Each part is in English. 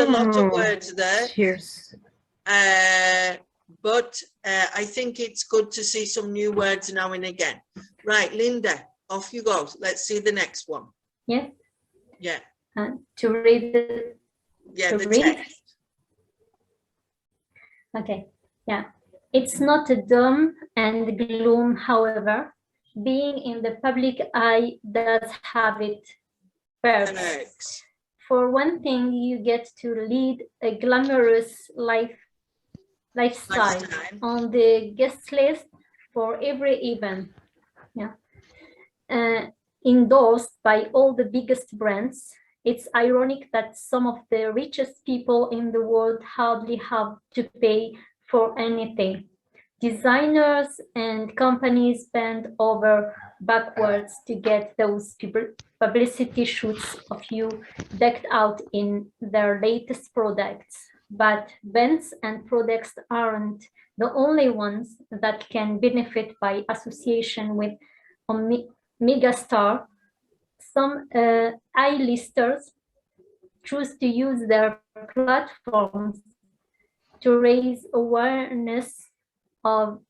a lot of words there. Cheers. But I think it's good to see some new words now and again. Right, Linda, off you go. Let's see the next one. Yes. Yeah. To read the, text. Okay. Yeah. It's not a doom and gloom, however. Being in the public eye does have its perks. For one thing, you get to lead a glamorous lifestyle on the guest list for every event. Yeah. Endorsed by all the biggest brands. It's ironic that some of the richest people in the world hardly have to pay for anything. Designers and companies bend over backwards to get those publicity shoots of you decked out in their latest products. But brands and products aren't the only ones that can benefit by association with a megastar. Some A-listers choose to use their platforms to raise awareness of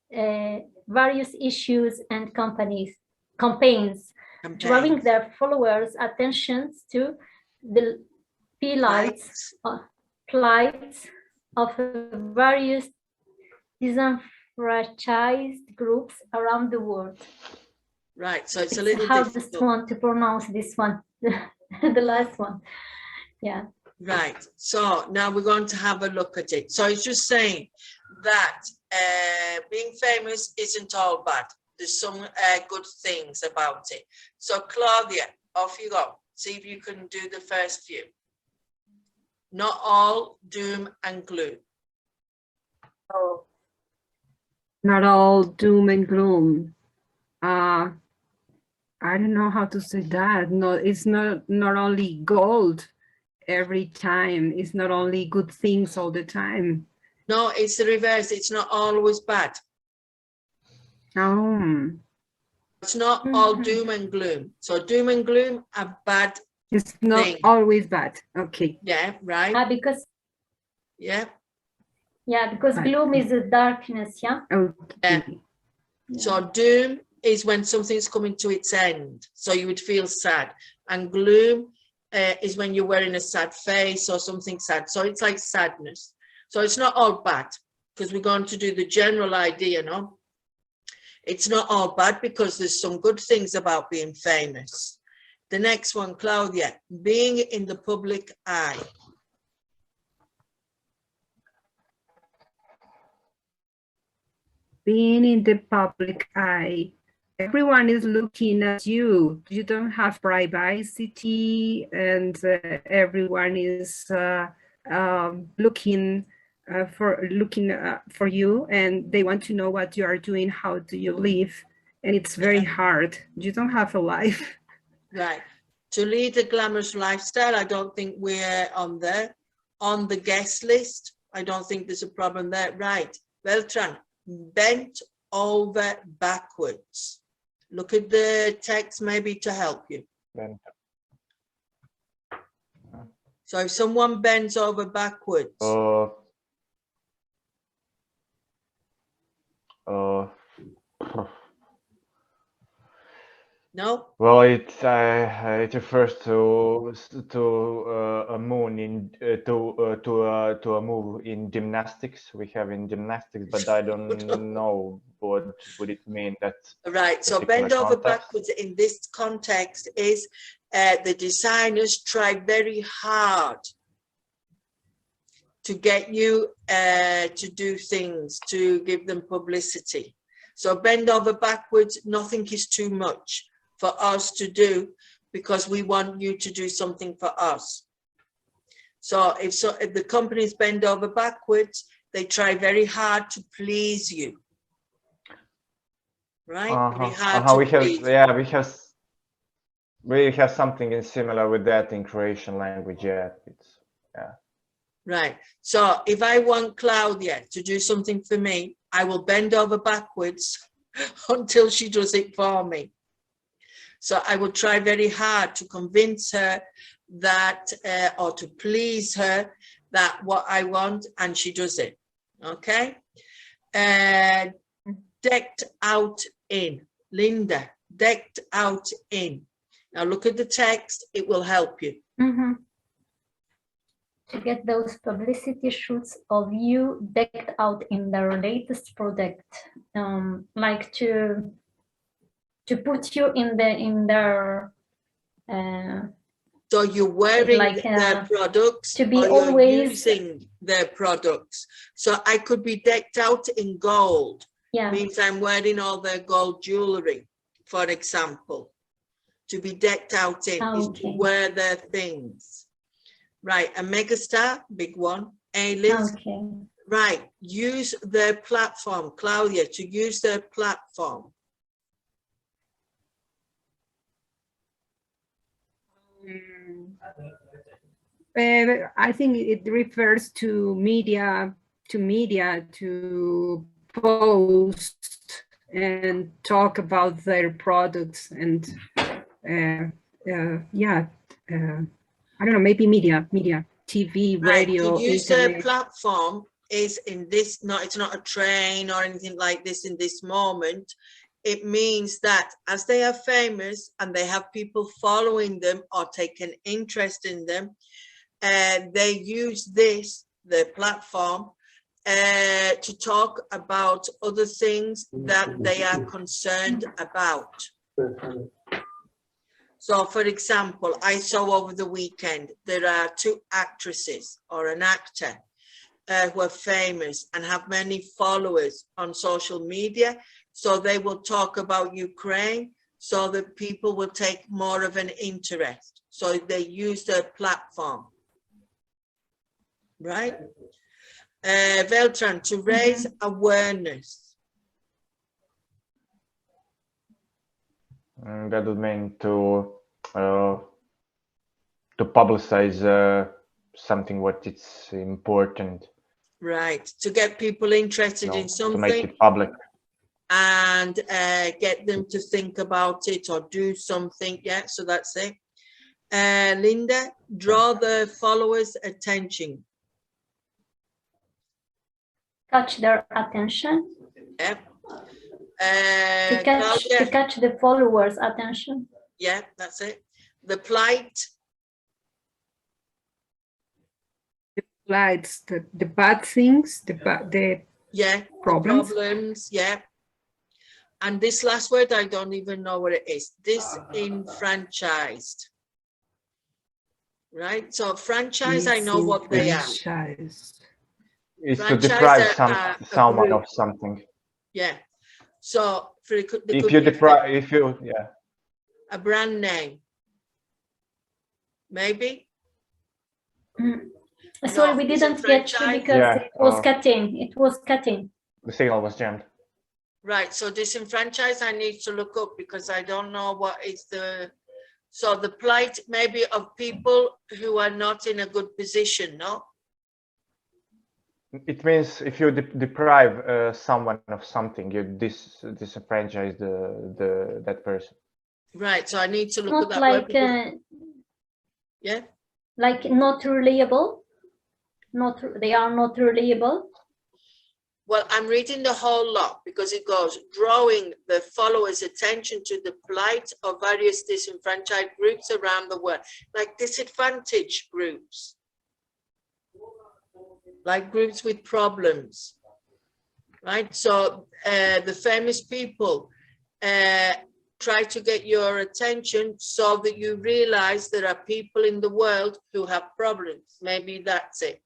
various issues and campaigns, drawing their followers' attentions to the plight of various disenfranchised groups around the world. Right, so it's a little hardest one to pronounce, this one, the last one. Yeah. Right, so now we're going to have a look at it. So it's just saying that being famous isn't all bad. There's some good things about it. So Claudia, off you go. See if you can do the first few. Not all doom and gloom. Oh. Not all doom and gloom. I don't know how to say that. No, it's not only gold every time. It's not only good things all the time. No, it's the reverse. It's not always bad. Oh. It's not all doom and gloom. So doom and gloom are bad. It's not always bad. Okay. Yeah, right. Because yeah. Yeah, because gloom is a darkness, yeah? Okay. Yeah. So doom is when something's coming to its end. So you would feel sad. And gloom is when you're wearing a sad face or something sad. So it's like sadness. So it's not all bad, because we're going to do the general idea, no? It's not all bad because there's some good things about being famous. The next one, Claudia, being in the public eye. Being in the public eye. Everyone is looking at you. You don't have privacy, and everyone is looking for you, and they want to know what you are doing. How do you live? And it's very hard. You don't have a life. Right. To lead a glamorous lifestyle, I don't think we're on there. On the guest list, I don't think there's a problem there. Right. Vedran, bent over backwards. Look at the text maybe to help you. Bent. So if someone bends over backwards. No. Well, it refers to a moon in to a move in gymnastics. We have in gymnastics, but I don't know what would it mean. That right. So bend over backwards in this context is the designers try very hard to get you to do things, to give them publicity. So bend over backwards. Nothing is too much for us to do, because we want you to do something for us. So if the companies bend over backwards, they try very hard to please you. Right? Very hard to please. Yeah, we have something similar with that in Croatian language. Yeah, Right. So if I want Claudia to do something for me, I will bend over backwards until she does it for me. So I will try very hard to convince her that, or to please her, that what I want, and she does it. Okay. Decked out in. Linda, decked out in. Now look at the text, it will help you. Mm-hmm. To get those publicity shoots of you decked out in their latest product, like to put you in their so you're wearing like, their products, to be or you're always using their products. So I could be decked out in gold. Yeah. Means I'm wearing all their gold jewelry, for example. To be decked out in is to wear their things. Right, a megastar, big one. A-list. Okay. Right, use their platform. Claudia, to use their platform. I think it refers to media, to post and talk about their products, and yeah, I don't know, maybe media, TV, radio. Right, to use internet. their platform is in this, it's not a train or anything like this in this moment. It means that as they are famous and they have people following them or taking interest in them, they use this, their platform, to talk about other things that they are concerned about. So, for example, I saw over the weekend, there are 2 actresses or an actor who are famous and have many followers on social media. So they will talk about Ukraine so that people will take more of an interest. So they use their platform. Right? Vedran, to raise awareness. That would mean to publicize something what it's important. Right, to get people interested in something. To make it public. And get them to think about it or do something. Yeah, so that's it. Linda, draw the followers' attention. Catch their attention. Yeah. To catch the followers' attention. Yeah, that's it. The plight. The plights, the bad things, the problems. Yeah. And this last word, I don't even know what it is. Disenfranchised. Right? So franchise, I know what they are. It's to deprive someone of something. Yeah. So a brand name. Maybe. Sorry, we didn't get you because it was cutting. It was cutting. The signal was jammed. Right, so disenfranchised, I need to look up because I don't know what is the, so the plight maybe of people who are not in a good position, no? It means if you deprive someone of something, you disenfranchise that person. Right, so I need to look not at that like, word. Yeah? Like not reliable? They are not reliable? Well, I'm reading the whole lot because it goes, drawing the followers' attention to the plight of various disenfranchised groups around the world, like disadvantaged groups, like groups with problems, right? So the famous people try to get your attention so that you realize there are people in the world who have problems. Maybe that's it.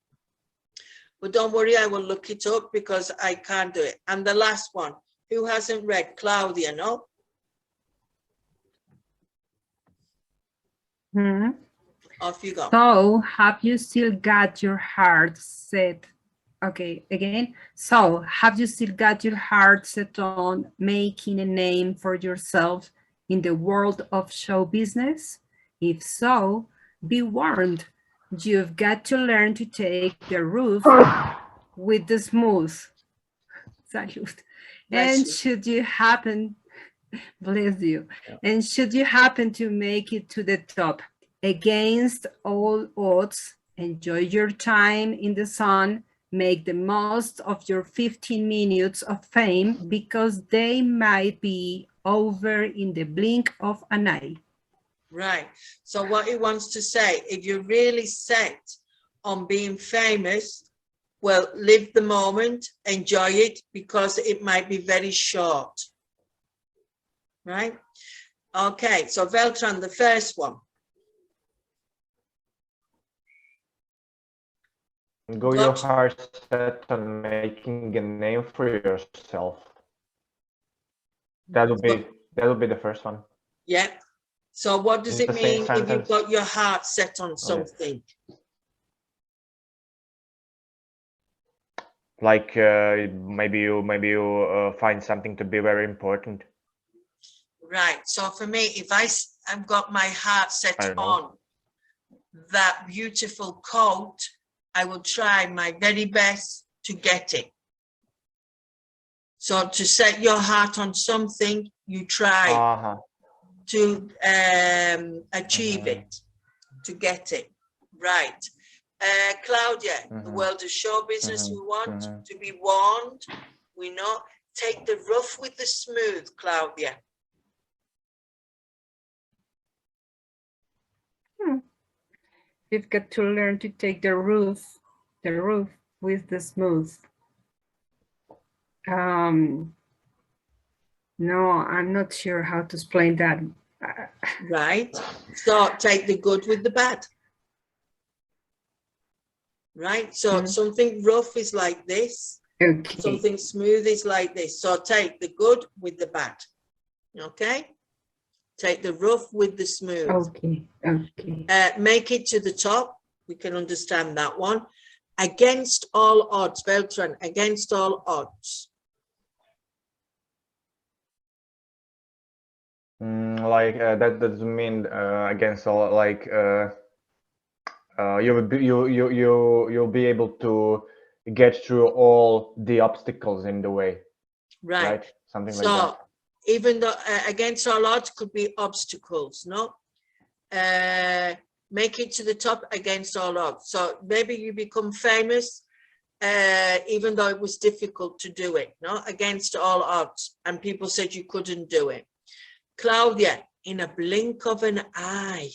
But don't worry, I will look it up because I can't do it. And the last one, who hasn't read? Claudia, no? Off you go. So, have you still got your heart set? Okay, again. So, have you still got your heart set on making a name for yourself in the world of show business? If so, be warned. You've got to learn to take the roof with the smooth. Salute. And should you happen, bless you, and should you happen to make it to the top, against all odds, Enjoy your time in the sun. Make the most of your 15 minutes of fame because they might be over in the blink of an eye. Right. So what he wants to say, if you're really set on being famous, well, live the moment, enjoy it, because it might be very short. Right? Okay, so Vedran, the first one. Go your heart set on making a name for yourself. That'll be the first one. Yeah. So what does it The same mean if you've sentence. got your heart set on something? Like maybe you find something to be very important. Right. So for me, if I've got my heart set I don't know. on that beautiful coat, I will try my very best to get it. So to set your heart on something, you try to achieve it, to get it. Right. Claudia, the world of show business, we want to be warned. We know. Take the rough with the smooth, Claudia. You've got to learn to take the roof with the smooth. No, I'm not sure how to explain that. Right. So take the good with the bad. Right. So something rough is like this. Okay. Something smooth is like this. So take the good with the bad. Okay. Take the rough with the smooth. Okay. Okay. Make it to the top. We can understand that one. Against all odds, Vedran, against all odds. Like that doesn't mean against all. Like you'll be able to get through all the obstacles in the way. Right. Something so, like that. Even though against all odds could be obstacles, no? Make it to the top against all odds. So maybe you become famous, even though it was difficult to do it, no? Against all odds. And people said you couldn't do it. Claudia, in a blink of an eye.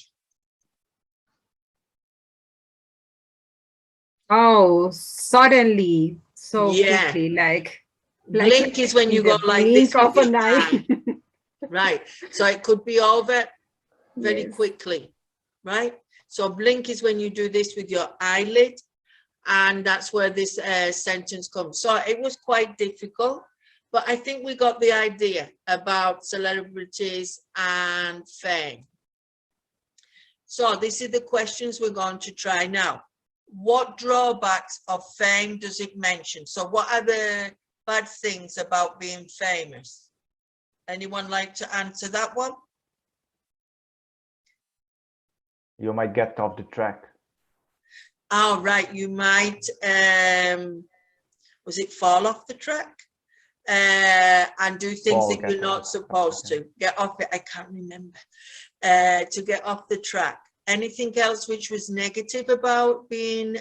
Oh, suddenly, so quickly, like blink is when you go like this with your eye. Right. So it could be over very quickly, right? So blink is when you do this with your eyelid, and that's where this sentence comes. So it was quite difficult, but I think we got the idea about celebrities and fame. So this is the questions we're going to try now. What drawbacks of fame does it mention? So what are the bad things about being famous? Anyone like to answer that one? You might get off the track. Oh, right. You might, was it fall off the track? And do things that you're not supposed to. Get off it. I can't remember. To get off the track. Anything else which was negative about being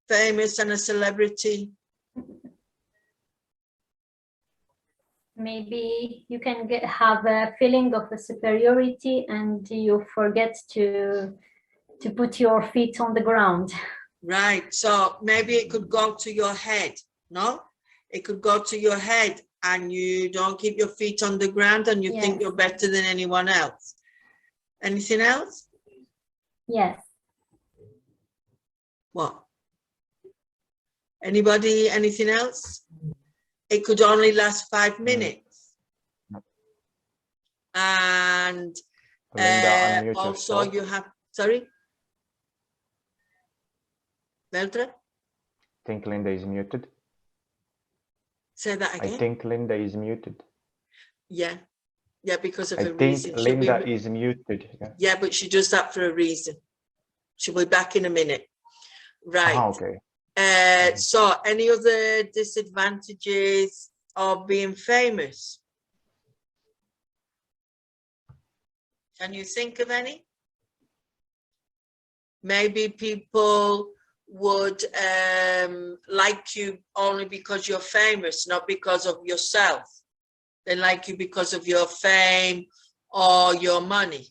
famous and a celebrity? Maybe you can have a feeling of a superiority and you forget to put your feet on the ground. Right. So maybe it could go to your head, no? It could go to your head and you don't keep your feet on the ground and you think you're better than anyone else. Anything else? Yes. What? Anybody, anything else? It could only last 5 minutes. And Linda, also you have, sorry? Vedran? I think Linda is muted. Say that again. I think Linda is muted. Yeah. Yeah, because of a reason. reason. I think Linda is muted. Yeah, but she does that for a reason. She'll be back in a minute. Right. Okay. So any other disadvantages of being famous? Can you think of any? Maybe people would like you only because you're famous, not because of yourself. They like you because of your fame or your money.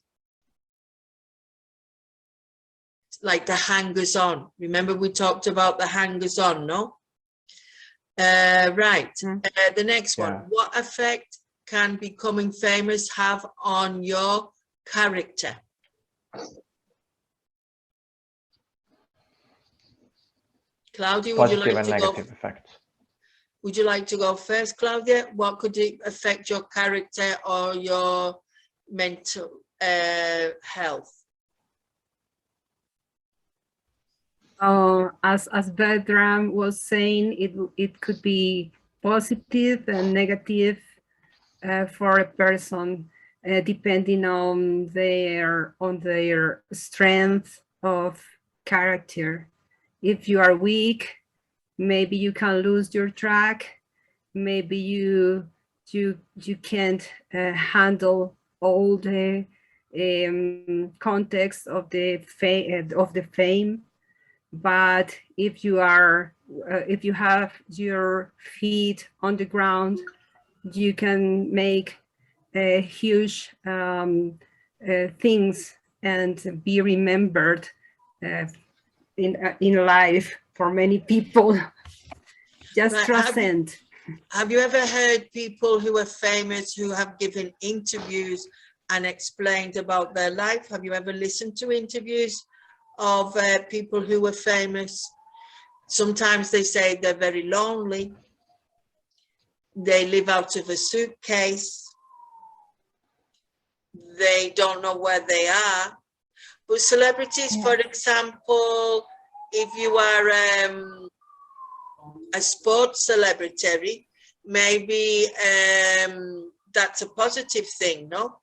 Like the hangers-on. Remember we talked about the hangers-on, no? Right. The next one. What effect can becoming famous have on your character? Claudia, would you like to go? Effects. Would you like to go first, Claudia? What could it affect your character or your mental health? As Vedran was saying, it could be positive and negative for a person, depending on their strength of character. If you are weak, maybe you can lose your track. Maybe you can't handle all the context of the fame. But if you have your feet on the ground, you can make huge things and be remembered in life for many people. Just transcend. Have you ever heard people who are famous who have given interviews and explained about their life? Have you ever listened to interviews of people who were famous? Sometimes they say they're very lonely. They live out of a suitcase. They don't know where they are. But celebrities, for example, if you are a sports celebrity, maybe that's a positive thing, no?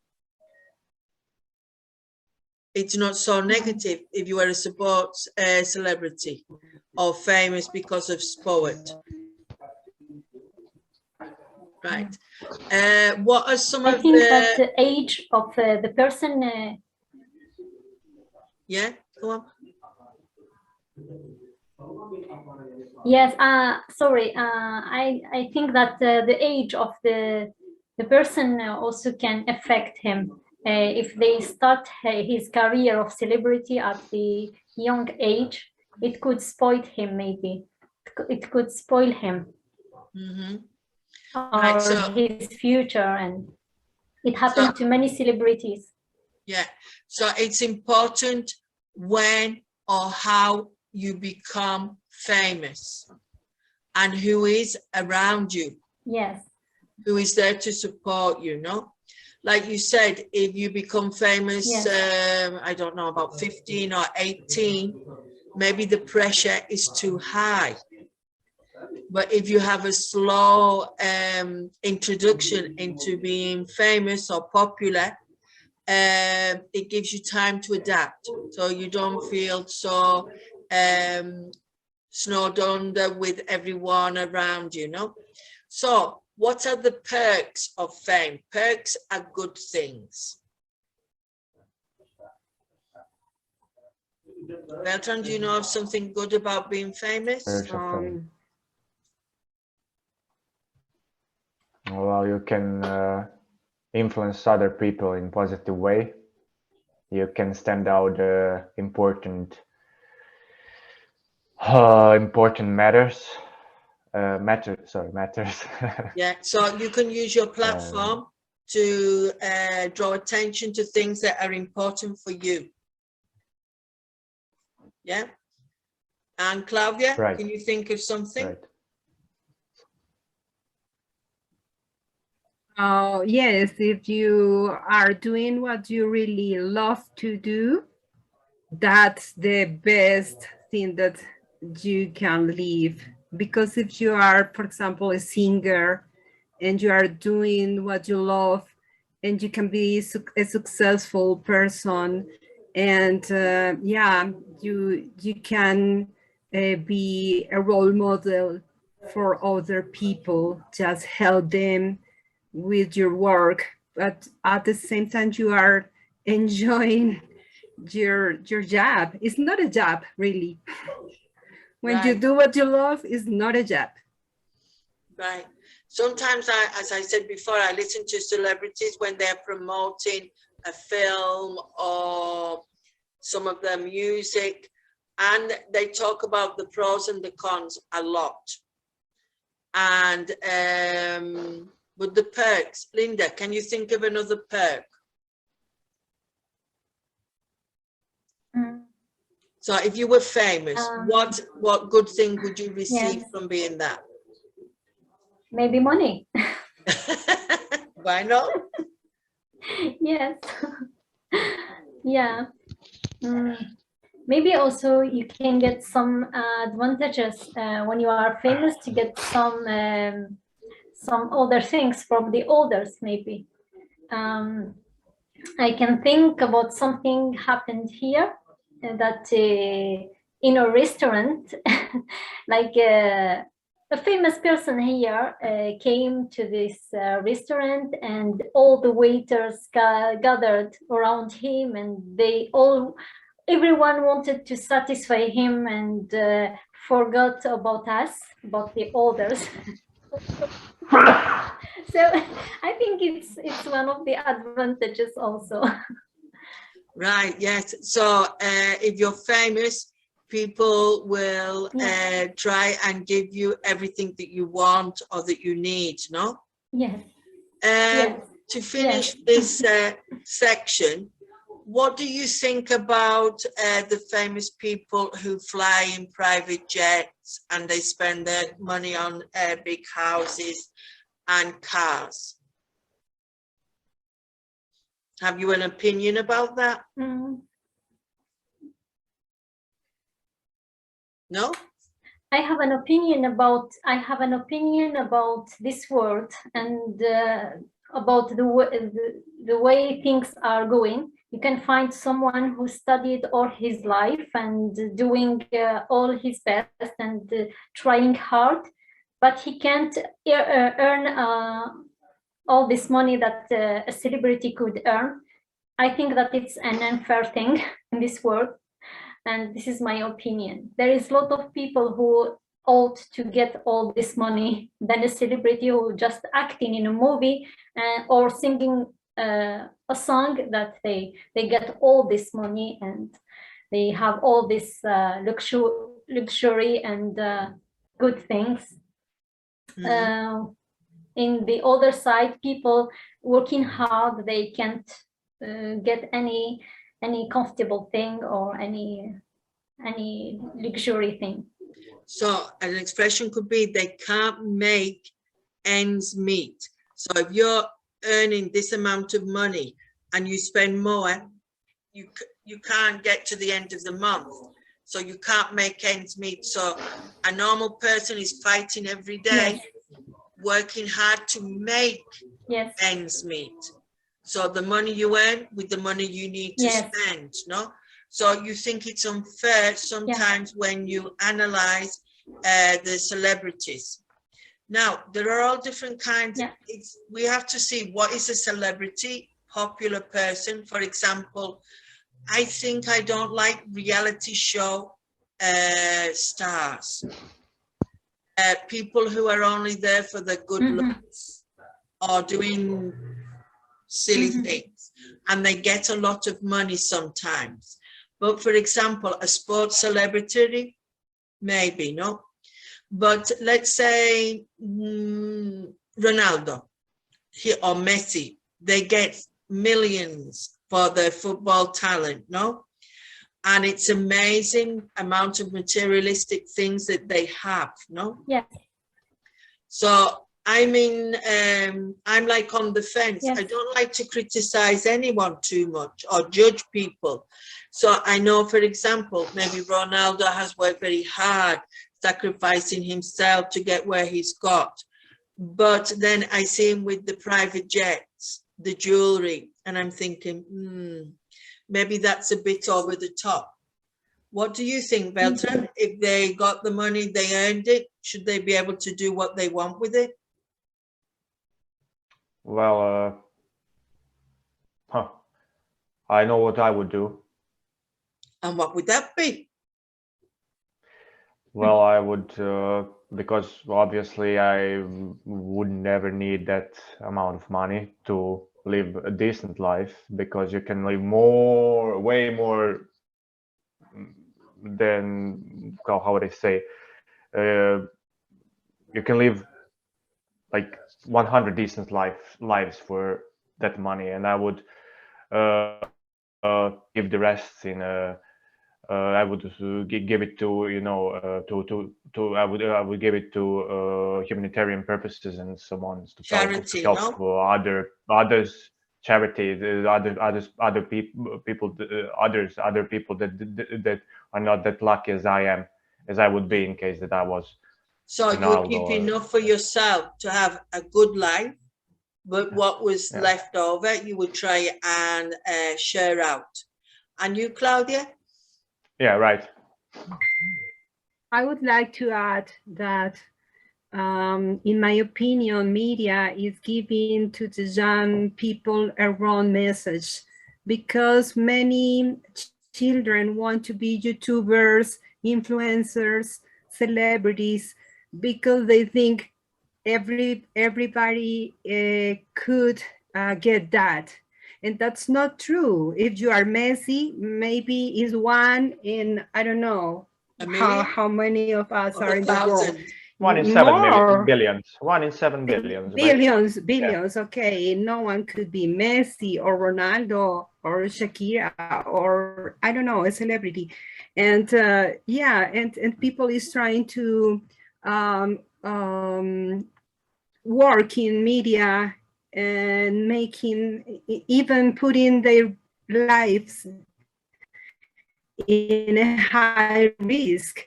It's not so negative if you are a sports celebrity or famous because of sport. Right. What are some of the... I think that the age of the person... Yeah, go on. Yes, sorry. I think that the age of the person also can affect him. If they start his career of celebrity at the young age, it could spoil him, maybe. It could spoil him. Mm-hmm. Or so, his future, and it happened to many celebrities. Yeah, so it's important when or how you become famous and who is around you. Yes. Who is there to support you, no? Like you said, if you become famous, yes. I don't know, about 15 or 18, maybe the pressure is too high. But if you have a slow introduction into being famous or popular, it gives you time to adapt. So you don't feel so snowed under with everyone around you, no? So what are the perks of fame? Perks are good things. Vedran, do you know of something good about being famous? Well, you can influence other people in positive way. You can stand out important matters. Matters. Yeah, so you can use your platform to draw attention to things that are important for you. Yeah. And Claudia, right. Can you think of something? Right. Yes, if you are doing what you really love to do, that's the best thing that you can live. Because if you are, for example, a singer and you are doing what you love and you can be a successful person, and yeah, you can be a role model for other people, just help them with your work, but at the same time you are enjoying your job. It's not a job, really. When you Right. do what you love, it's not a job. Right. Sometimes as I said before, I listen to celebrities when they're promoting a film or some of their music, and they talk about the pros and the cons a lot. And with the perks, Linda, can you think of another perk? So if you were famous, what good thing would you receive Yes. from being that? Maybe money. Why not? Yes. Yeah. Maybe also you can get some advantages when you are famous, to get some other things from the others. Maybe I can think about something happened here, that in a restaurant, like a famous person here came to this restaurant, and all the waiters gathered around him, and everyone wanted to satisfy him, and forgot about us, about the others. So I think it's one of the advantages also. Right, yes. So if you're famous, people will try and give you everything that you want or that you need, no? Yes. To finish this section, what do you think about the famous people who fly in private jets and they spend their money on big houses and cars? Have you an opinion about that? No? I have an opinion about this world, and about the way things are going. You can find someone who studied all his life and doing all his best and trying hard, but he can't earn all this money that a celebrity could earn. I think that it's an unfair thing in this world, and this is my opinion. There is a lot of people who ought to get all this money than a celebrity who just acting in a movie or singing a song, that they get all this money and they have all this luxury and good things. In the other side, people working hard, they can't get any comfortable thing or any luxury thing. So an expression could be they can't make ends meet. So if you're earning this amount of money and you spend more, you can't get to the end of the month. So you can't make ends meet. So a normal person is fighting every day, working hard to make ends meet. So the money you earn with the money you need to spend, no? So you think it's unfair sometimes when you analyze the celebrities. Now, there are all different kinds. We have to see what is a celebrity, popular person. For example, I think I don't like reality show stars. People who are only there for the good looks or doing silly things, and they get a lot of money sometimes. But for example, a sports celebrity, maybe, no? But let's say Ronaldo or Messi, they get millions for their football talent, no? And it's amazing amount of materialistic things that they have, no? Yeah. So I mean, I'm like on the fence. I don't like to criticize anyone too much or judge people. So I know, for example, maybe Ronaldo has worked very hard, sacrificing himself to get where he's got. But then I see him with the private jets, the jewelry, and I'm thinking, maybe that's a bit over the top. What do you think, Vedran? If they got the money, they earned it, should they be able to do what they want with it? Well, I know what I would do. And what would that be? Well, I would, because obviously I would never need that amount of money to live a decent life, because you can live more, way more than, how would I say, you can live like 100 decent lives for that money, and I would give the rest in a. I would give it to, you know, I would give it to humanitarian purposes and so on, to Charity, help no? others, charity, other people, other people that are not that lucky as I am, as I would be in case that I was So you would keep enough for yourself to have a good life, but what was left over, you would try and share out. And you, Claudia? Yeah, right. I would like to add that, in my opinion, media is giving to the young people a wrong message, because many children want to be YouTubers, influencers, celebrities, because they think everybody could get that. And that's not true. If you are Messi, maybe is one in, I don't know, how many of us are in the world. 1 in 7 billions. 1 in 7 billions. Billions. Okay, no one could be Messi or Ronaldo or Shakira or, I don't know, a celebrity. And and people is trying to work in media and even putting their lives in a high risk,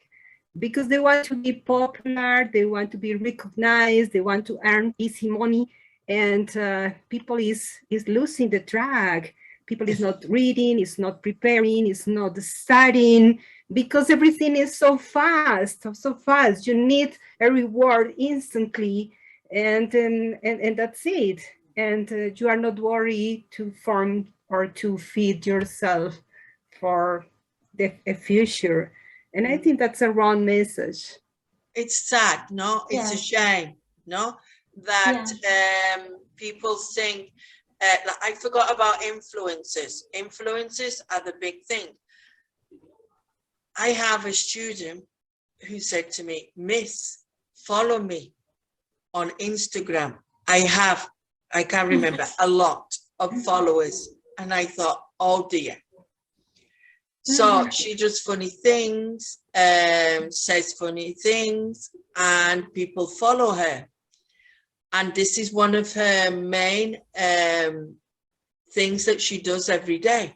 because they want to be popular, they want to be recognized, they want to earn easy money, and people is losing the track. People is not reading, is not preparing, is not studying, because everything is so fast, so fast. You need a reward instantly, and that's it. And you are not worried to form or to feed yourself for the future. And I think that's a wrong message. It's sad, no? It's a shame, no? That people think, I forgot about influencers. Influencers are the big thing. I have a student who said to me, Miss, follow me on Instagram. I can't remember, a lot of followers. And I thought, oh dear. So she does funny things, says funny things, and people follow her. And this is one of her main things that she does every day.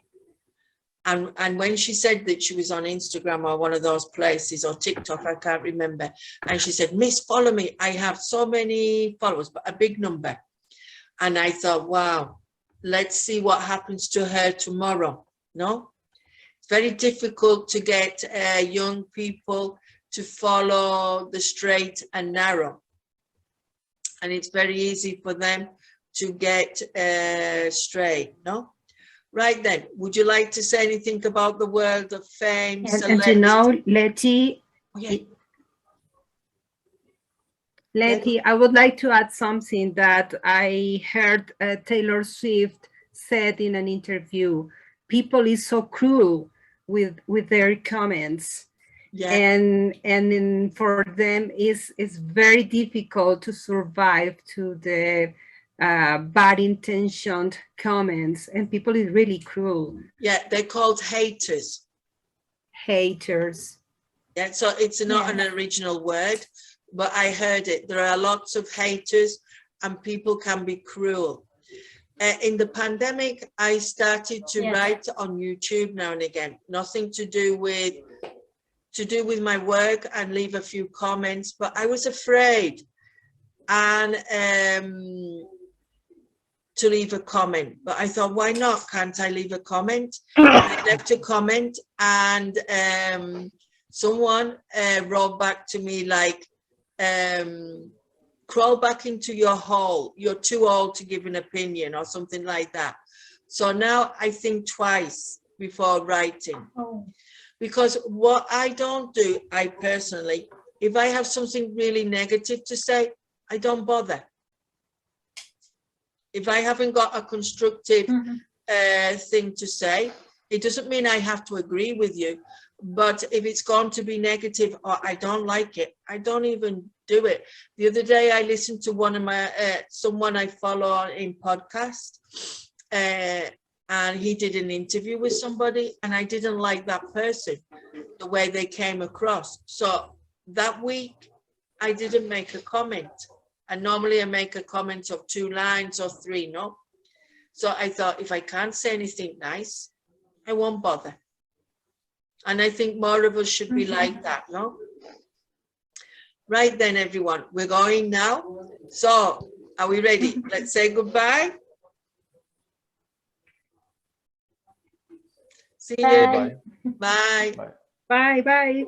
And when she said that she was on Instagram or one of those places, or TikTok, I can't remember, and she said, Miss, follow me. I have so many followers, but a big number. And I thought, wow, let's see what happens to her tomorrow, no? Very difficult to get young people to follow the straight and narrow. And it's very easy for them to get straight, no? Right then, would you like to say anything about the world of fame? And you know, Letty, Letty, I would like to add something that I heard Taylor Swift said in an interview. People is so cruel with their comments, and for them is very difficult to survive to the bad intentioned comments, and people is really cruel. Yeah, they're called haters. Haters. Yeah, so it's not an original word, but I heard it. There are lots of haters, and people can be cruel. In the pandemic, I started to write on YouTube now and again. Nothing to do with my work, and leave a few comments, but I was afraid and to leave a comment. But I thought, why not? Can't I leave a comment? I left a comment, and someone wrote back to me like, crawl back into your hole. You're too old to give an opinion, or something like that. So now I think twice before writing. Oh. Because what I don't do, I personally, if I have something really negative to say, I don't bother. If I haven't got a constructive thing to say, it doesn't mean I have to agree with you. But if it's going to be negative or I don't like it, I don't even do it. The other day, I listened to one of my someone I follow in podcast, and he did an interview with somebody, and I didn't like that person, the way they came across. So that week, I didn't make a comment. And normally I make a comment of 2 lines or 3, no? So I thought, if I can't say anything nice, I won't bother. And I think more of us should be like that, no? Right then, everyone, we're going now. So are we ready? Let's say goodbye. See you. Bye. Bye. Bye, bye.